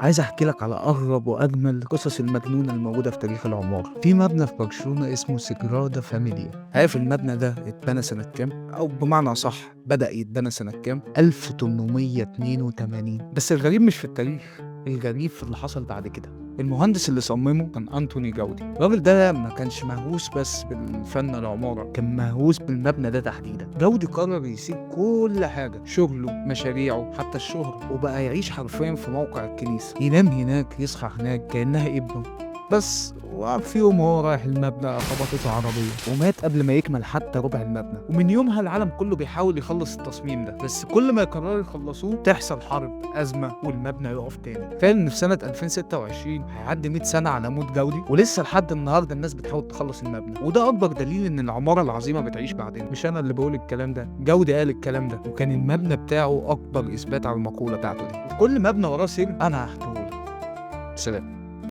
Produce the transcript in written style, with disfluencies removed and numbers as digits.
عايز احكي لك على اغرب واجمل القصص المجنونه الموجوده في تاريخ العماره. في مبنى في برشلونه اسمه سجرادا فاميليا. عارف المبنى ده اتبنى سنه كام؟ او بمعنى صح بدأ يتبنى سنه كام؟ 1882. بس الغريب مش في التاريخ، الغريب في اللي حصل بعد كده. المهندس اللي صممه كان أنتوني جاودي. الراجل ده ما كانش مهووس بس بالفن العمارة، كان مهووس بالمبنى ده تحديدا. جاودي قرر يسيب كل حاجة، شغله، مشاريعه، حتى الشهرة، وبقى يعيش حرفيا في موقع الكنيسة. ينام هناك، يصحى هناك، كأنها ابنه. بس وفي يوم وهو رايح المبنى خبطته عربية ومات قبل ما يكمل حتى ربع المبنى. ومن يومها العالم كله بيحاول يخلص التصميم ده، بس كل ما يقرروا يخلصوه تحصل حرب، أزمة، والمبنى يقف تاني. فعلا إن في سنة 2026 هيعدي 100 سنة على موت جودي، ولسه لحد النهارده الناس بتحاول تخلص المبنى. وده أكبر دليل إن العمارة العظيمة بتعيش بعدين. مش أنا اللي بقول الكلام ده، جودي قال الكلام ده، وكان المبنى بتاعه أكبر إثبات على المقولة بتاعته دي. وكل مبنى وراه سر أنا هحكيهولك. سلام.